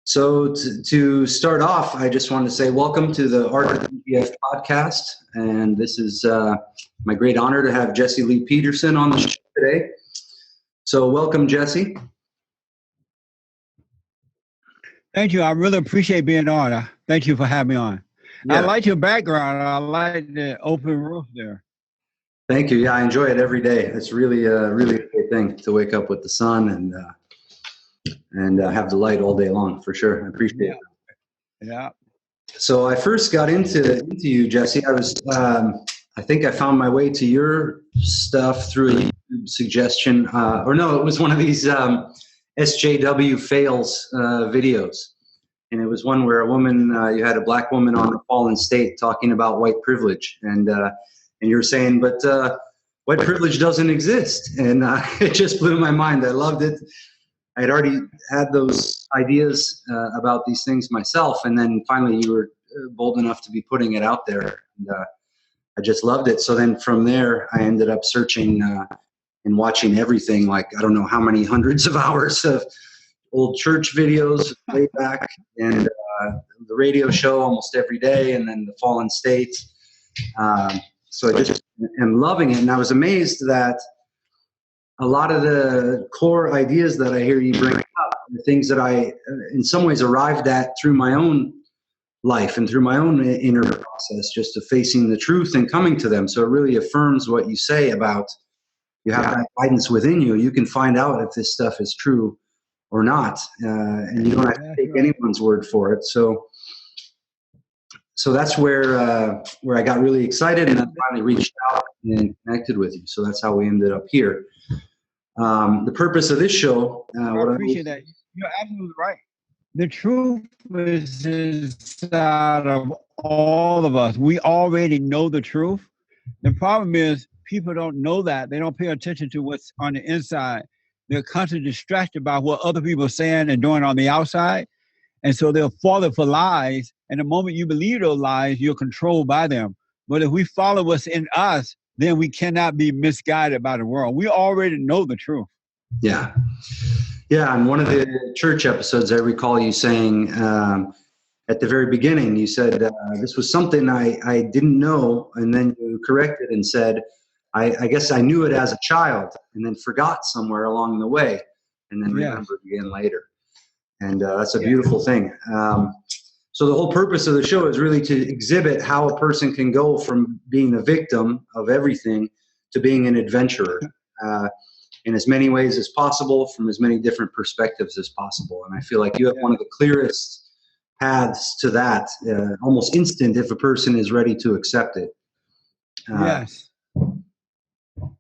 So to start off, I just want to say welcome to the Art of NGF podcast. And this is my great honor to have Jesse Lee Peterson on the show today. So welcome, Jesse. Thank you. I really appreciate being on. Thank you for having me on. Yeah. I like your background. I like the open roof there. Thank you. Yeah, I enjoy it every day. It's really a great thing to wake up with the sun and have the light all day long, for sure. I appreciate it. Yeah. So I first got into you, Jesse. I think I found my way to your stuff through a YouTube suggestion, or no, it was one of these SJW fails videos, and it was one where a woman, you had a black woman on the fallen state talking about white privilege, and you were saying, but white privilege doesn't exist, and it just blew my mind. I loved it. I had already had those ideas about these things myself, and then finally you were bold enough to be putting it out there, and I just loved it. So then from there, I ended up searching and watching everything, like I don't know how many hundreds of hours of old church videos way back, and the radio show almost every day, and then the Fallen State. So I just am loving it, and I was amazed that a lot of the core ideas that I hear you bring up, the things that I, in some ways, arrived at through my own life and through my own inner process, just of facing the truth and coming to them. So it really affirms what you say about you have that guidance within you. You can find out if this stuff is true or not, and you don't have to take anyone's word for it. So that's where I got really excited, and I finally reached out and connected with you. So that's how we ended up here. The purpose of this show. I appreciate that. You're absolutely right. The truth is inside of all of us. We already know the truth. The problem is people don't know that. They don't pay attention to what's on the inside. They're constantly distracted by what other people are saying and doing on the outside. And so they'll fall for lies. And the moment you believe those lies, you're controlled by them. But if we follow what's in us, then we cannot be misguided by the world. We already know the truth. Yeah. Yeah. And one of the church episodes, I recall you saying at the very beginning, you said this was something I didn't know. And then you corrected and said, I guess I knew it as a child and then forgot somewhere along the way and then remembered again later. And that's a beautiful thing. So the whole purpose of the show is really to exhibit how a person can go from being a victim of everything to being an adventurer in as many ways as possible, from as many different perspectives as possible. And I feel like you have one of the clearest paths to that, almost instant if a person is ready to accept it. Yes.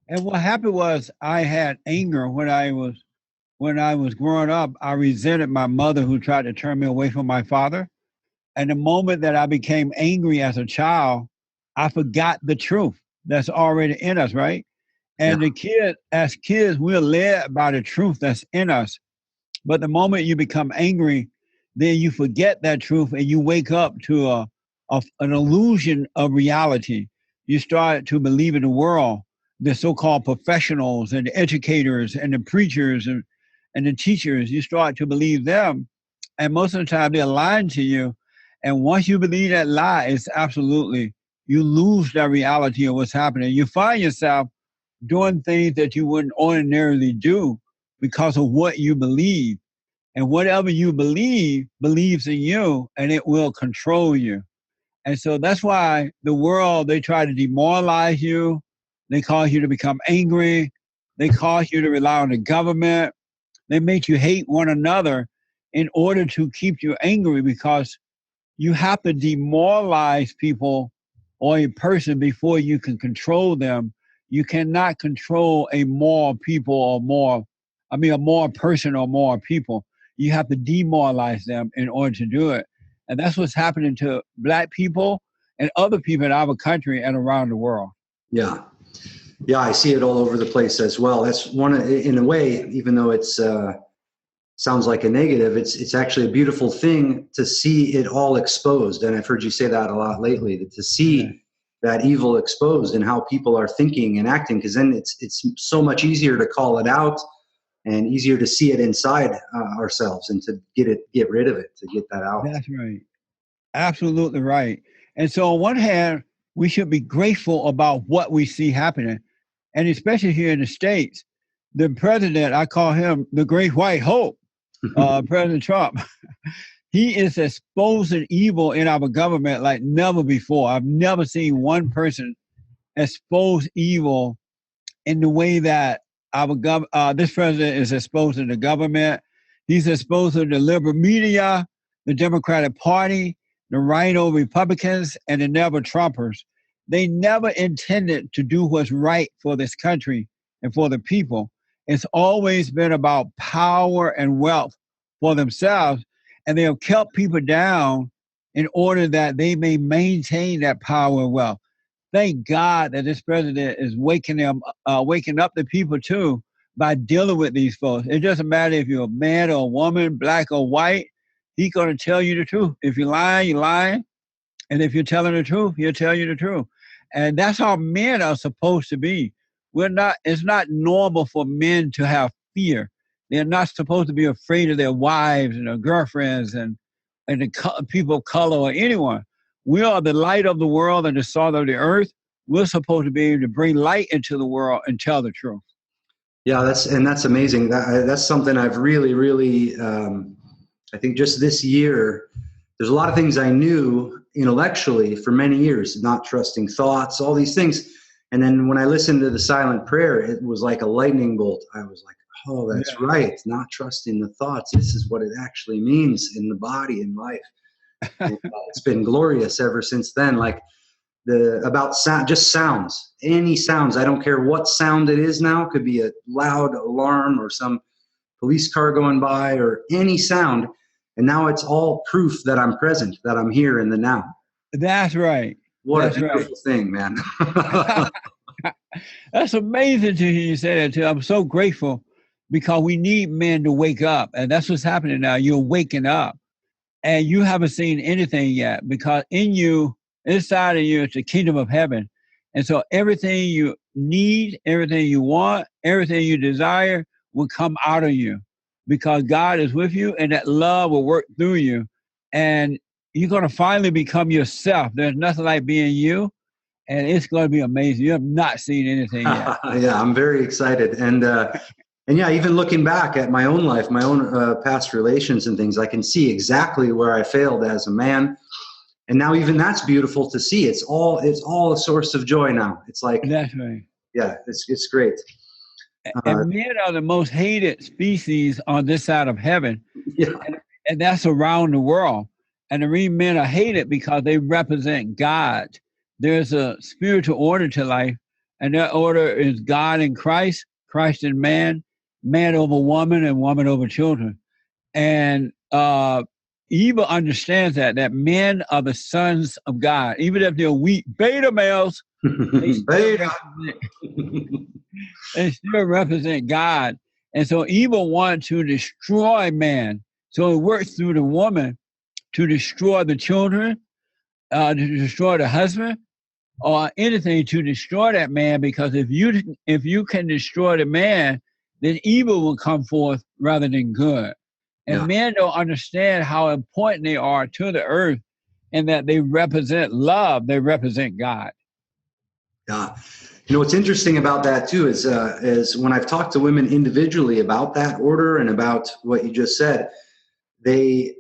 And what happened was I had anger when I was growing up. I resented my mother who tried to turn me away from my father. And the moment that I became angry as a child, I forgot the truth that's already in us, right? And as kids, we're led by the truth that's in us. But the moment you become angry, then you forget that truth and you wake up to an illusion of reality. You start to believe in the world, the so-called professionals and the educators and the preachers and the teachers. You start to believe them. And most of the time, they're lying to you. And once you believe that lie, it's absolutely, you lose that reality of what's happening. You find yourself doing things that you wouldn't ordinarily do because of what you believe. And whatever you believe, believes in you, and it will control you. And so that's why the world, they try to demoralize you. They cause you to become angry. They cause you to rely on the government. They make you hate one another in order to keep you angry, because you have to demoralize people or a person before you can control them. You cannot control a moral people or a moral person or moral people. You have to demoralize them in order to do it. And that's what's happening to Black people and other people in our country and around the world. Yeah. Yeah, I see it all over the place as well. That's one, in a way, even though it's sounds like a negative, it's actually a beautiful thing to see it all exposed. And I've heard you say that a lot lately, that to see that evil exposed and how people are thinking and acting, because then it's so much easier to call it out and easier to see it inside ourselves and to get rid of it, to get that out. That's right. Absolutely right. And so on one hand, we should be grateful about what we see happening. And especially here in the States, the president, I call him the great white hope, President Trump. He is exposing evil in our government like never before. I've never seen one person expose evil in the way that this president is exposing the government. He's exposing the liberal media, the Democratic Party, the Rhino Republicans, and the Never Trumpers. They never intended to do what's right for this country and for the people. It's always been about power and wealth for themselves, and they have kept people down in order that they may maintain that power and wealth. Thank God that this president is waking up the people too by dealing with these folks. It doesn't matter if you're a man or a woman, black or white. He's going to tell you the truth. If you're lying, you're lying. And if you're telling the truth, he'll tell you the truth. And that's how men are supposed to be. It's not normal for men to have fear. They're not supposed to be afraid of their wives and their girlfriends and the people of color or anyone. We are the light of the world and the salt of the earth. We're supposed to be able to bring light into the world and tell the truth. Yeah, that's amazing. That's something I've really, I think just this year, there's a lot of things I knew intellectually for many years, not trusting thoughts, all these things. And then when I listened to the silent prayer, it was like a lightning bolt. I was like, oh, that's right. Not trusting the thoughts. This is what it actually means in the body and life. And, it's been glorious ever since then. Like about sound, just sounds, any sounds. I don't care what sound it is now. It could be a loud alarm or some police car going by or any sound. And now it's all proof that I'm present, that I'm here in the now. That's right. What a beautiful thing, man. That's amazing to hear you say that too. I'm so grateful because we need men to wake up. And that's what's happening now. You're waking up. And you haven't seen anything yet because inside of you, it's the kingdom of heaven. And so everything you need, everything you want, everything you desire will come out of you because God is with you and that love will work through you. And you're going to finally become yourself. There's nothing like being you. And it's going to be amazing. You have not seen anything yet. Yeah, I'm very excited. And yeah, even looking back at my own life, my own past relations and things, I can see exactly where I failed as a man. And now even that's beautiful to see. It's all a source of joy now. It's like, that's right. Yeah, it's great. And men are the most hated species on this side of heaven. Yeah. And that's around the world. And the reason men are hated because they represent God. There's a spiritual order to life, and that order is God in Christ, Christ in man, man over woman, and woman over children. And evil understands that men are the sons of God. Even if they're weak beta males, they still represent God. And so evil wants to destroy man. So it works through the woman to destroy the children, to destroy the husband, or anything to destroy that man, because if you can destroy the man, then evil will come forth rather than good. And men don't understand how important they are to the earth and that they represent love, they represent God. Yeah. You know, what's interesting about that too is when I've talked to women individually about that order and about what you just said, they,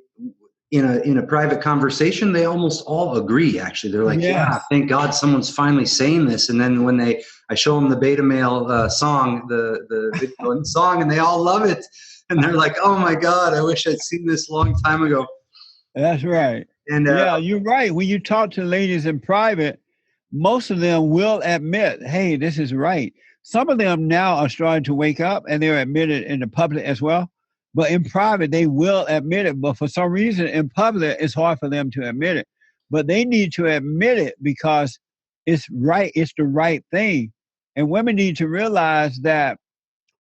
in a private conversation, they almost all agree, actually. They're like, yeah, thank God someone's finally saying this. And then when I show them the beta male song, the video and song, and they all love it. And they're like, oh my God, I wish I'd seen this a long time ago. That's right. And yeah, you're right. When you talk to ladies in private, most of them will admit, hey, this is right. Some of them now are starting to wake up and they're admitted in the public as well. But in private, they will admit it. But for some reason, in public, it's hard for them to admit it. But they need to admit it because it's right. It's the right thing. And women need to realize that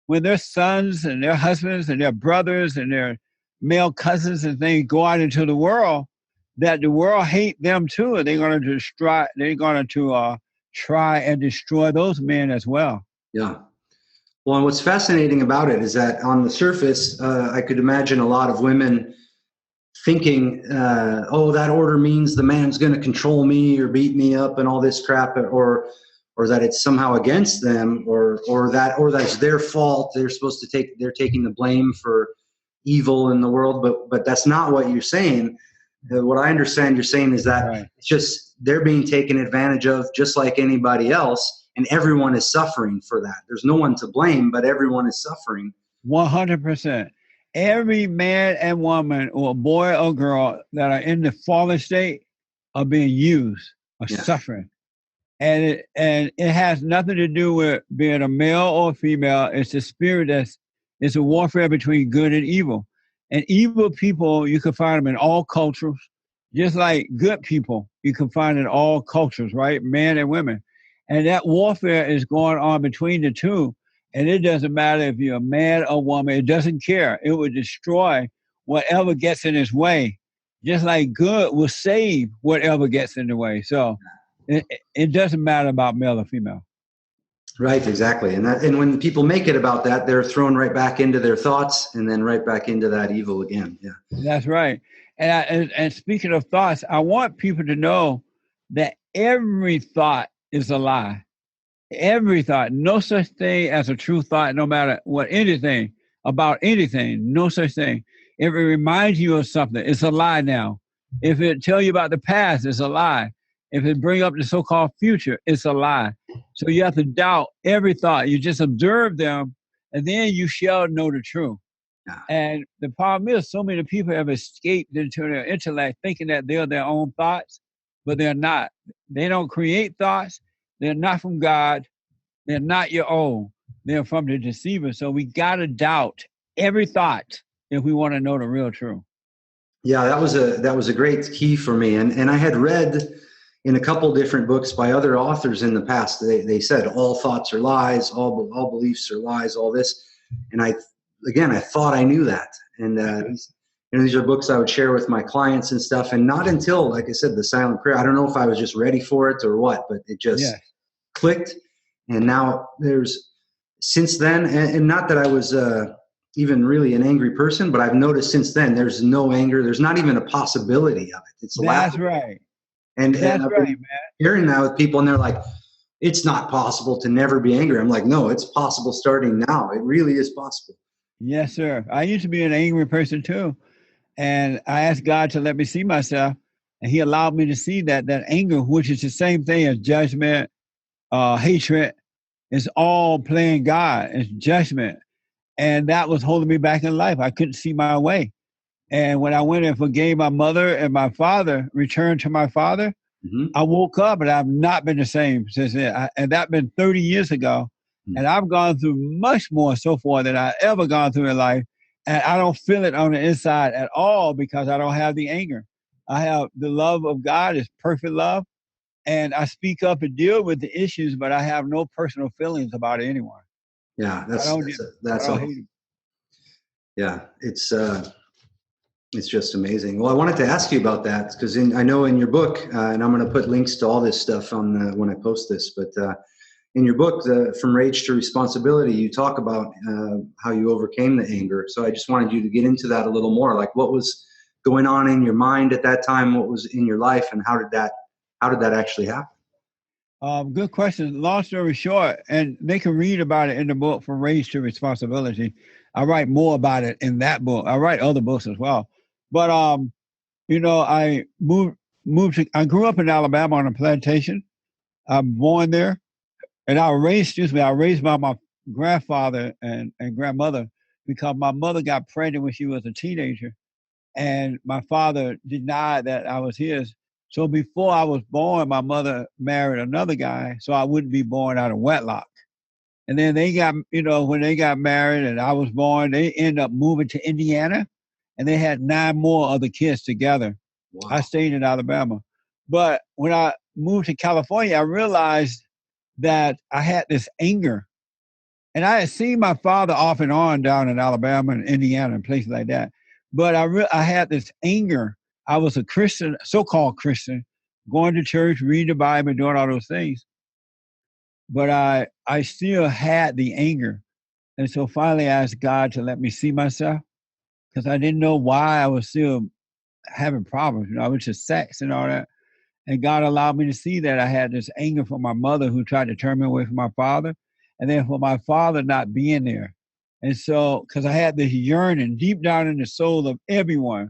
when their sons and their husbands and their brothers and their male cousins and things go out into the world, that the world hate them too. And they're going to try and destroy those men as well. Yeah. Well, and what's fascinating about it is that on the surface, I could imagine a lot of women thinking, oh, that order means the man's going to control me or beat me up and all this crap, or that it's somehow against them, or that's their fault. They're taking the blame for evil in the world, but that's not what you're saying. What I understand you're saying is that Right. it's just they're being taken advantage of just like anybody else, and everyone is suffering for that. There's no one to blame, but everyone is suffering. 100%. Every man and woman, or boy or girl, that are in the fallen state are being used, are suffering. And it has nothing to do with being a male or a female. It's the spirit it's a warfare between good and evil. And evil people, you can find them in all cultures, just like good people, you can find in all cultures, right? Men and women. And that warfare is going on between the two. And it doesn't matter if you're a man or woman, it doesn't care. It will destroy whatever gets in its way. Just like good will save whatever gets in the way. So it doesn't matter about male or female. Right, exactly. And when people make it about that, they're thrown right back into their thoughts and then right back into that evil again. Yeah. That's right. And speaking of thoughts, I want people to know that every thought is a lie. Every thought, no such thing as a true thought, no matter what anything, about anything, no such thing. If it reminds you of something, it's a lie now. If it tell you about the past, it's a lie. If it bring up the so-called future, it's a lie. So you have to doubt every thought. You just observe them, and then you shall know the truth. And the problem is, so many people have escaped into their intellect thinking that they're their own thoughts, but they're not. They don't create thoughts. They're not from God. They're not your own. They're from the deceiver. So we got to doubt every thought if we want to know the real truth. Yeah, that was a great key for me. And I had read in a couple different books by other authors in the past, they said all thoughts are lies, all beliefs are lies, all this. And I thought I knew that. And these are books I would share with my clients and stuff. And not until, like I said, the silent prayer, I don't know if I was just ready for it or what, but it just clicked. And now since then, and not that I was even really an angry person, but I've noticed since then, there's no anger. There's not even a possibility of it. It's That's right. And I've been hearing that with people, and they're like, it's not possible to never be angry. I'm like, no, it's possible starting now. It really is possible. Yes, sir. I used to be an angry person too. And I asked God to let me see myself. And he allowed me to see that anger, which is the same thing as judgment, hatred, is all playing God. It's judgment. And that was holding me back in life. I couldn't see my way. And when I went and forgave my mother and my father, returned to my father, I woke up and I've not been the same since then. And that's been 30 years ago. And I've gone through much more so far than I ever gone through in life. And I don't feel it on the inside at all because I don't have the anger. I have the love of God is perfect love. And I speak up and deal with the issues, but I have no personal feelings about anyone. Yeah, that's awesome. Yeah, it's just amazing. Well, I wanted to ask you about that because I know in your book, and I'm going to put links to all this stuff on when I post this, but in your book, From Rage to Responsibility, you talk about how you overcame the anger. So I just wanted you to get into that a little more. Like, what was going on in your mind at that time? What was in your life, and how did that actually happen? Good question. Long story short, and they can read about it in the book From Rage to Responsibility. I write more about it in that book. I write other books as well. But I I grew up in Alabama on a plantation. I'm born there. And I was raised by my grandfather and grandmother because my mother got pregnant when she was a teenager. And my father denied that I was his. So before I was born, my mother married another guy, so I wouldn't be born out of wedlock. And then they got, when they got married and I was born, they ended up moving to Indiana, and they had 9 more other kids together. Wow. I stayed in Alabama. But when I moved to California, I realized that I had this anger. And I had seen my father off and on down in Alabama and Indiana and places like that. But I had this anger. I was a Christian, so-called Christian, going to church, reading the Bible, doing all those things. But I still had the anger. And so finally I asked God to let me see myself because I didn't know why I was still having problems. You know, I was just sex and all that. And God allowed me to see that I had this anger for my mother who tried to turn me away from my father, and then for my father not being there. And so, because I had this yearning deep down in the soul of everyone,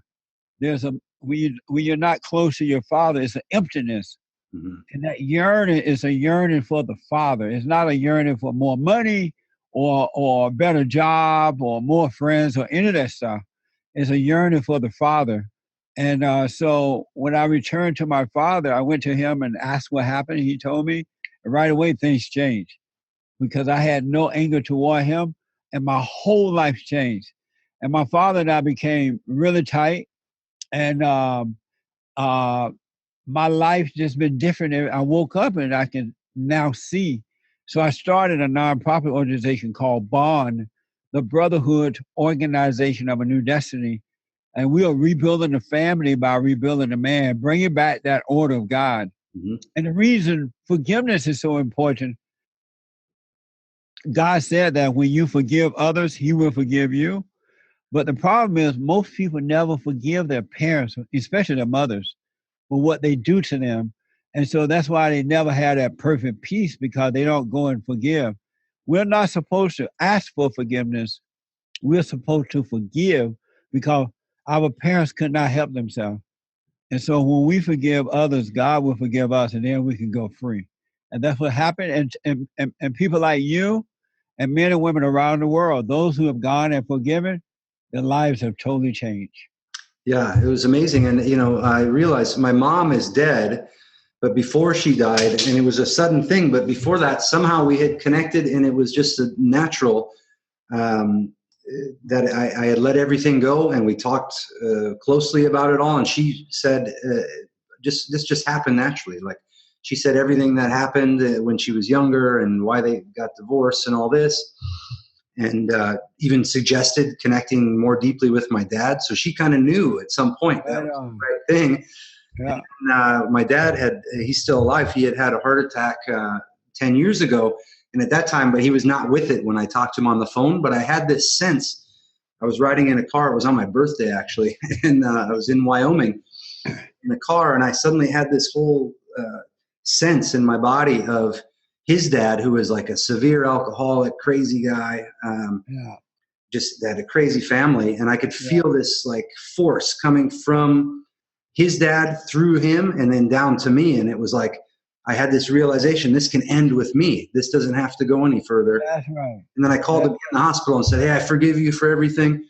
there's a when you're not close to your father, it's an emptiness. Mm-hmm. And that yearning is a yearning for the father. It's not a yearning for more money or a better job or more friends or any of that stuff. It's a yearning for the father. And so when I returned to my father, I went to him and asked what happened. He told me, and right away things changed because I had no anger toward him, and my whole life changed. And my father and I became really tight, and uh, my life just been different. I woke up and I can now see. So I started a nonprofit organization called Bond, the Brotherhood Organization of a New Destiny. And we are rebuilding the family by rebuilding the man, bringing back that order of God. Mm-hmm. And the reason forgiveness is so important, God said that when you forgive others, he will forgive you. But the problem is most people never forgive their parents, especially their mothers, for what they do to them. And so that's why they never have that perfect peace because they don't go and forgive. We're not supposed to ask for forgiveness. We're supposed to forgive because our parents could not help themselves. And so when we forgive others, God will forgive us, and then we can go free. And that's what happened. And people like you and men and women around the world, those who have gone and forgiven, their lives have totally changed. Yeah, it was amazing. And, you know, I realized my mom is dead, but before she died, and it was a sudden thing, but before that, somehow we had connected, and it was just a natural um, that I had let everything go, and we talked closely about it all. And she said, this just happened naturally. Like she said, everything that happened when she was younger and why they got divorced and all this. And even suggested connecting more deeply with my dad. So she kind of knew at some point that was the right thing. Yeah. And my dad he's still alive. He had a heart attack 10 years ago. And at that time, but he was not with it when I talked to him on the phone. But I had this sense. I was riding in a car. It was on my birthday, actually. And I was in Wyoming in a car. And I suddenly had this whole sense in my body of his dad, who was like a severe alcoholic, crazy guy, just had a crazy family. And I could feel this like force coming from his dad through him and then down to me. And it was like, I had this realization, this can end with me. This doesn't have to go any further. That's right. And then I called him in the hospital and said, hey, I forgive you for everything.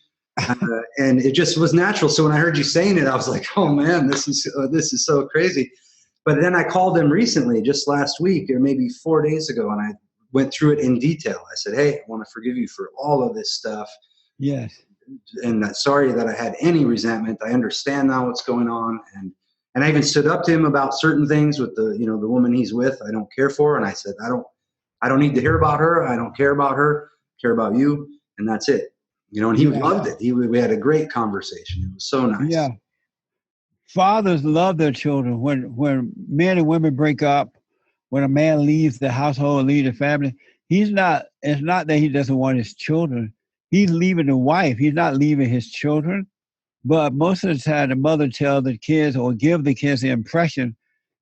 And it just was natural. So when I heard you saying it, I was like, oh man, this is so crazy. But then I called him recently, just last week or maybe 4 days ago, and I went through it in detail. I said, hey, I want to forgive you for all of this stuff. Yes. And sorry that I had any resentment. I understand now what's going on. And I even stood up to him about certain things with the woman he's with. I don't care for. And I said, I don't need to hear about her. I don't care about her. I care about you. And that's it. And he loved it. We had a great conversation. It was so nice. Yeah. Fathers love their children. When men and women break up, when a man leaves the household, leaves the family, it's not that he doesn't want his children. He's leaving the wife. He's not leaving his children. But most of the time, the mother tells the kids or give the kids the impression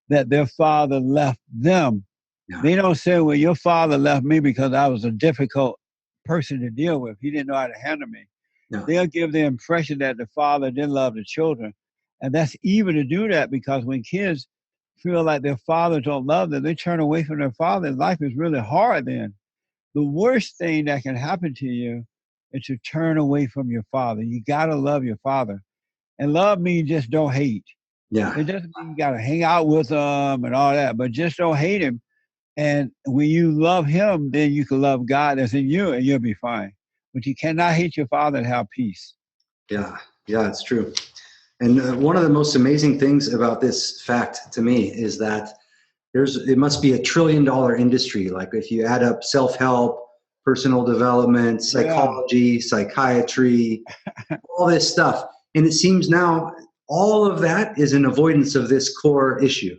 that their father left them. Yeah. They don't say, well, your father left me because I was a difficult person to deal with. He didn't know how to handle me. Yeah. They'll give the impression that the father didn't love the children. And that's evil to do that because when kids feel like their father don't love them, they turn away from their father. Life is really hard then. The worst thing that can happen to you is to turn away from your father. You got to love your father. And love means just don't hate. Yeah. It doesn't mean you got to hang out with him and all that, but just don't hate him. And when you love him, then you can love God that's in you and you'll be fine. But you cannot hate your father and have peace. Yeah, it's true. And one of the most amazing things about this fact to me is that it must be $1 trillion industry. Like if you add up self-help, personal development, psychology, psychiatry, all this stuff. And it seems now all of that is an avoidance of this core issue.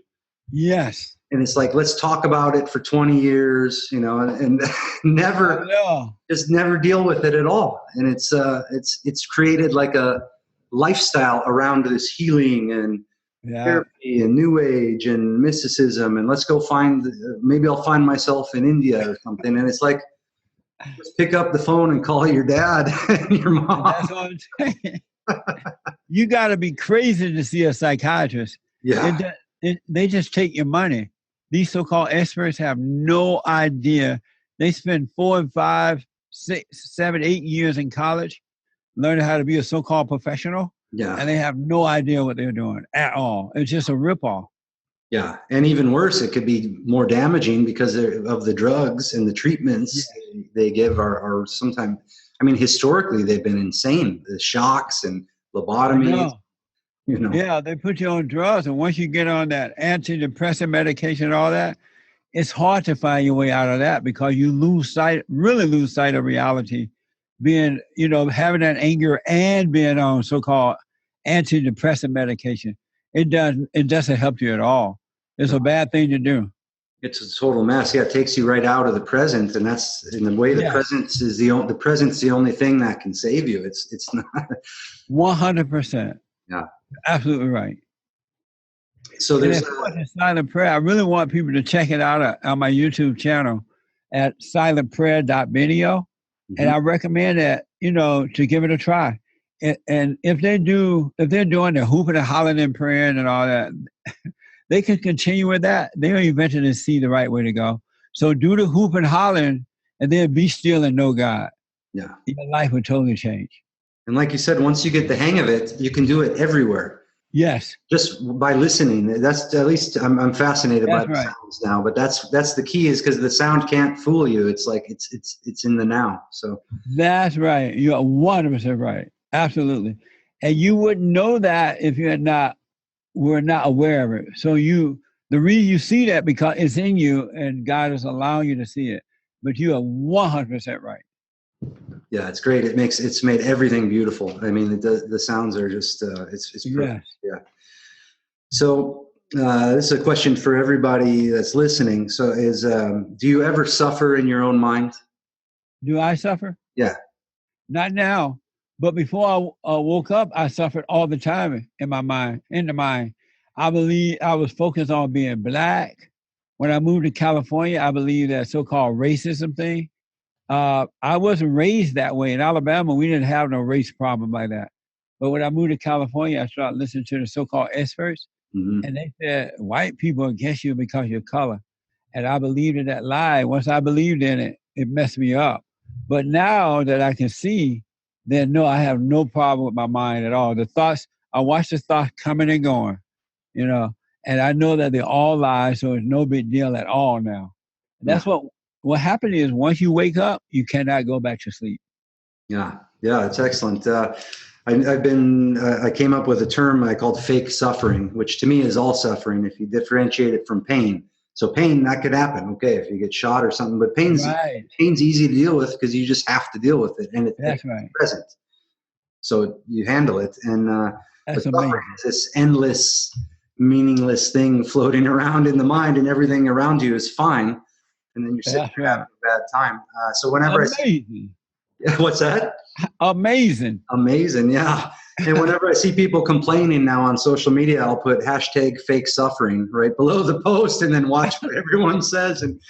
Yes. And it's like, let's talk about it for 20 years, you know, and never, just never deal with it at all. And it's created like a lifestyle around this healing and therapy and new age and mysticism. And let's go maybe I'll find myself in India or something. And it's like, just pick up the phone and call your dad and your mom. That's what I'm saying. You got to be crazy to see a psychiatrist. Yeah. They just take your money. These so-called experts have no idea. They spend 4, 5, 6, 7, 8 years in college learning how to be a so-called professional. Yeah. And they have no idea what they're doing at all. It's just a ripoff. Yeah. And even worse, it could be more damaging because of the drugs and the treatments they give are sometimes, I mean, historically, they've been insane. The shocks and lobotomies. You know. Yeah, they put you on drugs, and once you get on that antidepressant medication and all that, it's hard to find your way out of that because you really lose sight of reality, being, you know, having that anger and being on so-called antidepressant medication. It doesn't help you at all. It's a bad thing to do. It's a total mess. Yeah, it takes you right out of the present, and that's in the way the presence is the present's the only thing that can save you. It's not 100%. Yeah. Absolutely right. So there's silent prayer. I really want people to check it out on my YouTube channel at silentprayer.video. Mm-hmm. And I recommend that, you know, to give it a try. And if they're doing the hooping and hollering and praying and all that, they can continue with that. They'll eventually see the right way to go. So do the hoop and hollering and then be still and know God. Yeah. Your life will totally change. And like you said, once you get the hang of it, you can do it everywhere. Yes. Just by listening. That's at least I'm fascinated by the sounds now. But that's the key, is because the sound can't fool you. It's like it's in the now. So that's right. You're 100% right. Absolutely. And you wouldn't know that if you were not aware of it. So the reason you see that because it's in you and God is allowing you to see it. But you are 100% right. Yeah, it's great. It's made everything beautiful. I mean, the sounds are just it's perfect. Yeah. So this is a question for everybody that's listening. So do you ever suffer in your own mind? Do I suffer? Yeah. Not now, but before I woke up, I suffered all the time in my mind. In the mind, I believe I was focused on being black. When I moved to California, I believe that so-called racism thing. I wasn't raised that way. In Alabama, we didn't have no race problem like that. But when I moved to California, I started listening to the so-called experts, and they said, white people against you because of your color. And I believed in that lie. Once I believed in it, it messed me up. But now that I can see, then no, I have no problem with my mind at all. The thoughts, I watch the thoughts coming and going, you know, and I know that they're all lies, so it's no big deal at all now. And that's what happened is once you wake up, you cannot go back to sleep. Yeah, it's excellent. I came up with a term I called fake suffering, which to me is all suffering if you differentiate it from pain. So pain, that could happen, okay, if you get shot or something, but pain's easy to deal with because you just have to deal with it, and it's present. So you handle it, and the suffering is this endless, meaningless thing floating around in the mind, and everything around you is fine. And then you're sitting there having a bad time. So whenever what's that? Amazing, yeah. And whenever I see people complaining now on social media, I'll put #fake suffering right below the post, and then watch what everyone says. And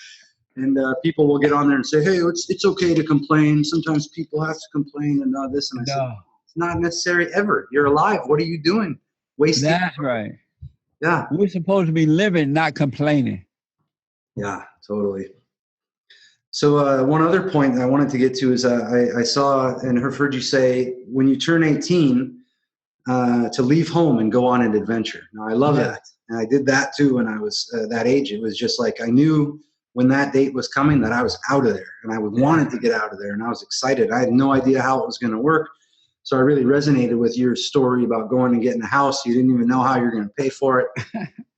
people will get on there and say, "Hey, it's okay to complain. Sometimes people have to complain and all this." And I said, "It's not necessary ever. You're alive. What are you doing? Wasting." That's right. Yeah, we're supposed to be living, not complaining. Yeah, totally. So one other point that I wanted to get to is I saw and heard you say when you turn 18 to leave home and go on an adventure. Now, I love that. And I did that too when I was that age. It was just like I knew when that date was coming that I was out of there, and I wanted to get out of there, and I was excited. I had no idea how it was going to work. So I really resonated with your story about going and getting a house. You didn't even know how you're going to pay for it.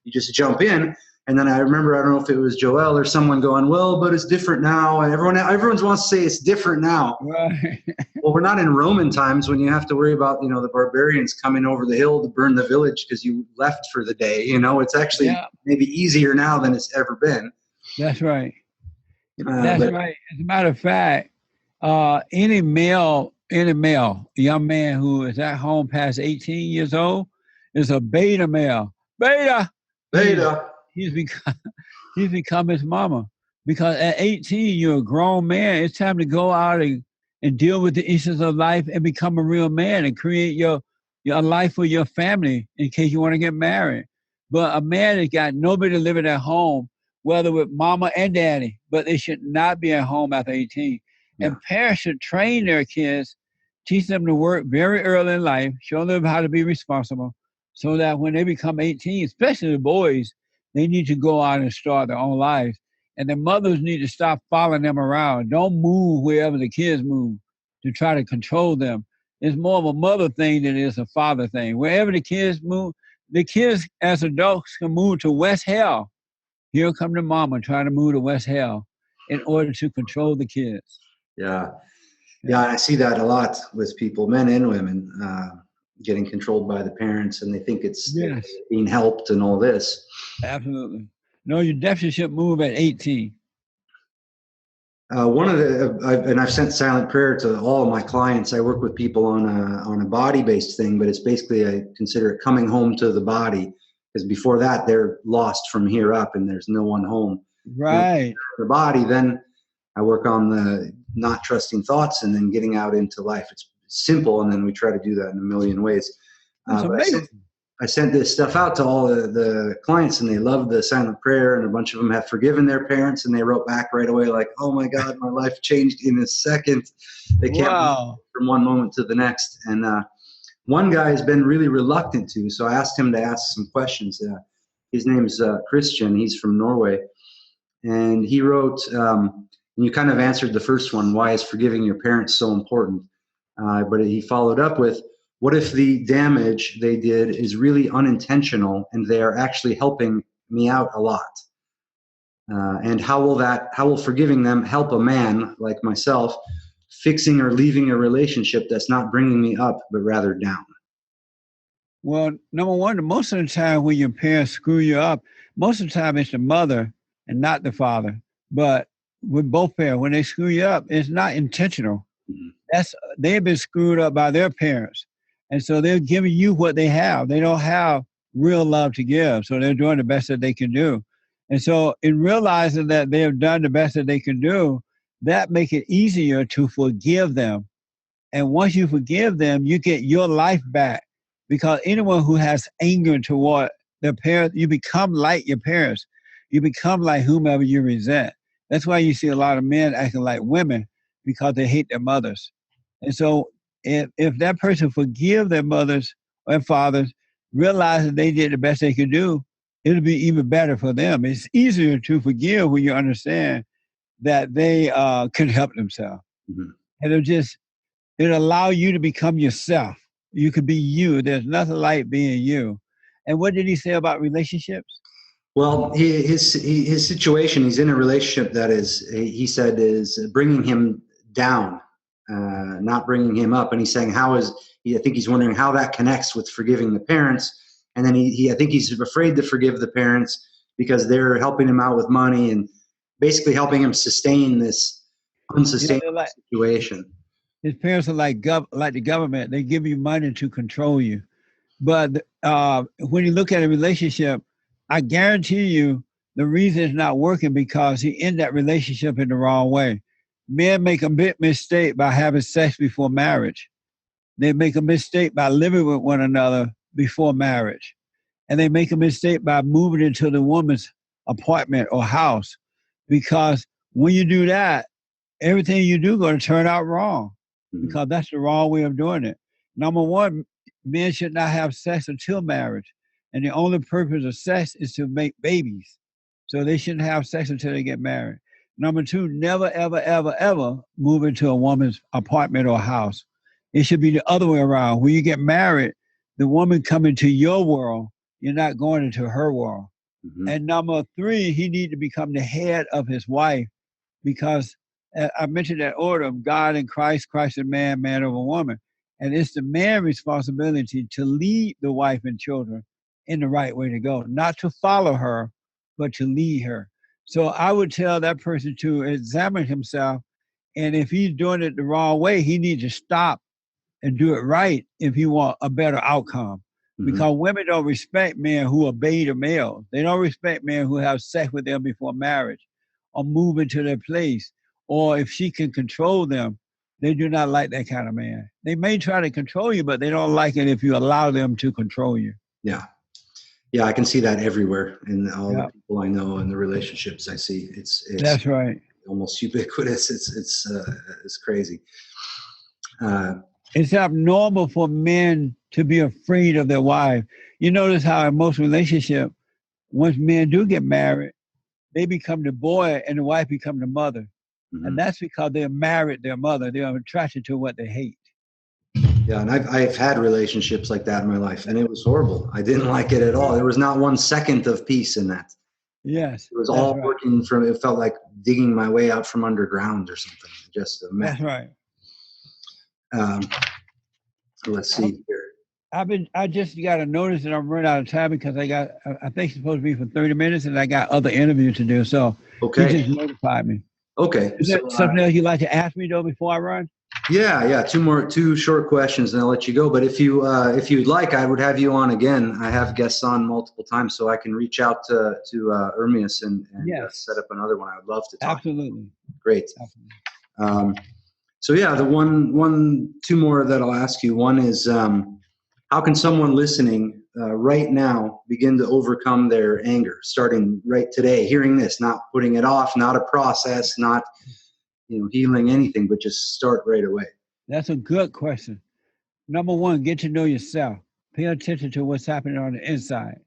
You just jump in. And then I remember, I don't know if it was Joel or someone going, well, but it's different now. And everyone wants to say it's different now. Right. Well, we're not in Roman times when you have to worry about, the barbarians coming over the hill to burn the village because you left for the day. It's actually maybe easier now than it's ever been. That's right. That's right. As a matter of fact, any young man who is at home past 18 years old is a beta male. Beta. He's become his mama. Because at 18, you're a grown man. It's time to go out and deal with the issues of life and become a real man and create your life for your family in case you want to get married. But a man has got nobody living at home, whether with mama and daddy, but they should not be at home after 18. Yeah. And parents should train their kids, teach them to work very early in life, show them how to be responsible, so that when they become 18, especially the boys, they need to go out and start their own lives. And the mothers need to stop following them around. Don't move wherever the kids move to try to control them. It's more of a mother thing than it is a father thing. Wherever the kids move, the kids as adults can move to West Hell. Here come the mama trying to move to West Hell in order to control the kids. Yeah, I see that a lot with people, men and women, getting controlled by the parents, and they think it's being helped and all this. Absolutely. No, you definitely should move at 18. I've sent silent prayer to all of my clients. I work with people on a body-based thing, but it's basically, I consider it coming home to the body, because before that they're lost from here up and there's no one home. Right. The body, then I work on the not trusting thoughts and then getting out into life. It's simple, and then we try to do that in a million ways. I sent this stuff out to all the clients, and they loved the silent prayer, and a bunch of them have forgiven their parents, and they wrote back right away like, oh my God, my life changed in a second. They can't move from one moment to the next. And one guy has been really reluctant to, so I asked him to ask some questions. His name's Christian. He's from Norway. And he wrote, and you kind of answered the first one, why is forgiving your parents so important? But he followed up with, what if the damage they did is really unintentional and they are actually helping me out a lot? And how will forgiving them help a man like myself fixing or leaving a relationship that's not bringing me up, but rather down? Well, number one, most of the time when your parents screw you up, most of the time it's the mother and not the father. But with both parents, when they screw you up, it's not intentional. Mm-hmm. They've been screwed up by their parents. And so they're giving you what they have. They don't have real love to give. So they're doing the best that they can do. And so in realizing that they have done the best that they can do, that makes it easier to forgive them. And once you forgive them, you get your life back. Because anyone who has anger toward their parents, you become like your parents. You become like whomever you resent. That's why you see a lot of men acting like women, because they hate their mothers. And so if that person forgive their mothers and fathers, realize that they did the best they could do, it'll be even better for them. It's easier to forgive when you understand that they can help themselves. Mm-hmm. And it'll allow you to become yourself. You could be you. There's nothing like being you. And what did he say about relationships? Well, his situation, he's in a relationship that he said is bringing him down. Not bringing him up. And he's saying, I think he's wondering how that connects with forgiving the parents. And then I think he's afraid to forgive the parents because they're helping him out with money and basically helping him sustain this unsustainable situation. His parents are like the government. They give you money to control you. But when you look at a relationship, I guarantee you the reason it's not working because he ended that relationship in the wrong way. Men make a big mistake by having sex before marriage. They make a mistake by living with one another before marriage. And they make a mistake by moving into the woman's apartment or house. Because when you do that, everything you do is going to turn out wrong. Mm-hmm. Because that's the wrong way of doing it. Number one, men should not have sex until marriage. And the only purpose of sex is to make babies. So they shouldn't have sex until they get married. Number two, never, ever, ever, ever move into a woman's apartment or house. It should be the other way around. When you get married, the woman come into your world. You're not going into her world. And number three, he need to become the head of his wife, because I mentioned that order of God and Christ, Christ and man, man over woman. And it's the man's responsibility to lead the wife and children in the right way to go, not to follow her, but to lead her. So I would tell that person to examine himself. And if he's doing it the wrong way, he needs to stop and do it right if he want a better outcome. Because women don't respect men who are beta males. They don't respect men who have sex with them before marriage or move into their place. Or if she can control them, they do not like that kind of man. They may try to control you, but they don't like it if you allow them to control you. Yeah. Yeah, I can see that everywhere in all the people I know and the relationships I see. It's that's right. Almost ubiquitous. It's crazy. It's abnormal for men to be afraid of their wife. You notice how in most relationships, once men do get married, they become the boy and the wife become the mother. And that's because they're married their mother. They are attracted to what they hate. Yeah, and I've had relationships like that in my life, and it was horrible. I didn't like it at all. There was not 1 second of peace in that. Yes. It was all working from, it felt like digging my way out from underground or something. Just a mess. That's right. Let's see here. I just got to notice that I'm running out of time because I think it's supposed to be for 30 minutes and I got other interviews to do. So he just notified me. Okay. Is there something else you'd like to ask me though before I run? Yeah. Two short questions and I'll let you go. But if you'd like, I would have you on again. I have guests on multiple times, so I can reach out to Ermias and set up another one. I would love to talk. Absolutely. Great. Absolutely. So yeah, the two more that I'll ask you. One is, how can someone listening right now begin to overcome their anger, starting right today, hearing this, not putting it off, not a process, not healing anything, but just start right away? That's a good question. Number one, get to know yourself. Pay attention to what's happening on the inside.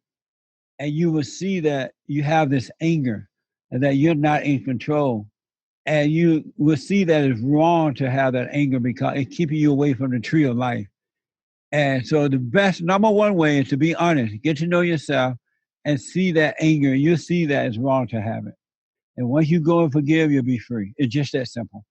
And you will see that you have this anger and that you're not in control. And you will see that it's wrong to have that anger because it's keeping you away from the tree of life. And so the best number one way is to be honest, get to know yourself and see that anger. You'll see that it's wrong to have it. And once you go and forgive, you'll be free. It's just that simple.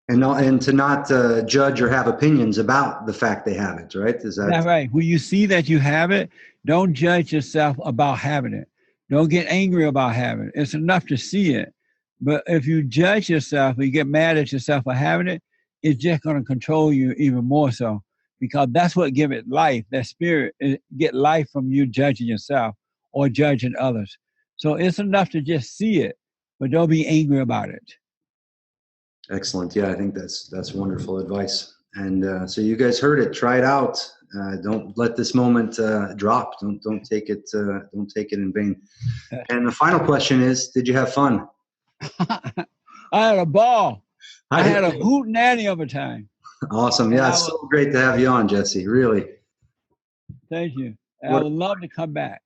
And to not judge or have opinions about the fact they have it, right? That's right. When you see that you have it, don't judge yourself about having it. Don't get angry about having it. It's enough to see it. But if you judge yourself or you get mad at yourself for having it, it's just going to control you even more so, because that's what gives it life. That spirit get life from you judging yourself or judging others. So it's enough to just see it, but don't be angry about it. Excellent. Yeah, I think that's wonderful advice. And so you guys heard it. Try it out. Don't let this moment drop. Don't take it in vain. And the final question is: did you have fun? I had a ball. I had a hoot nanny of a time. Awesome. Yeah, it's so great to have you on, Jesse. Really. Thank you. I would love to come back.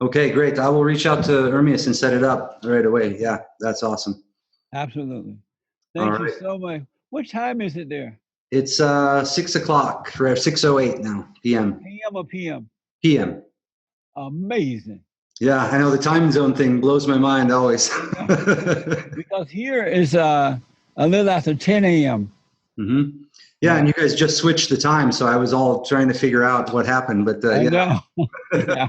Okay, great. I will reach out to Ermias and set it up right away. Yeah, that's awesome. Absolutely. Thank you so much. What time is it there? It's 6 o'clock, 6:08 now, p.m. PM or PM? PM. Amazing. Yeah, I know the time zone thing blows my mind always. Because here is a little after 10 a.m. Mm-hmm. Yeah, and you guys just switched the time, so I was all trying to figure out what happened. But I know. Yeah.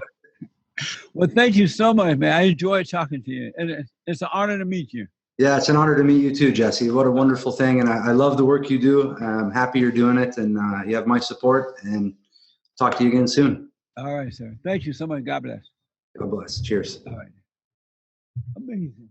Well, thank you so much, man. I enjoyed talking to you, and it's an honor to meet you. Yeah, it's an honor to meet you too, Jesse. What a wonderful thing, and I love the work you do. I'm happy you're doing it, and you have my support. And talk to you again soon. All right, sir. Thank you so much. God bless. God bless. Cheers. All right. Amazing.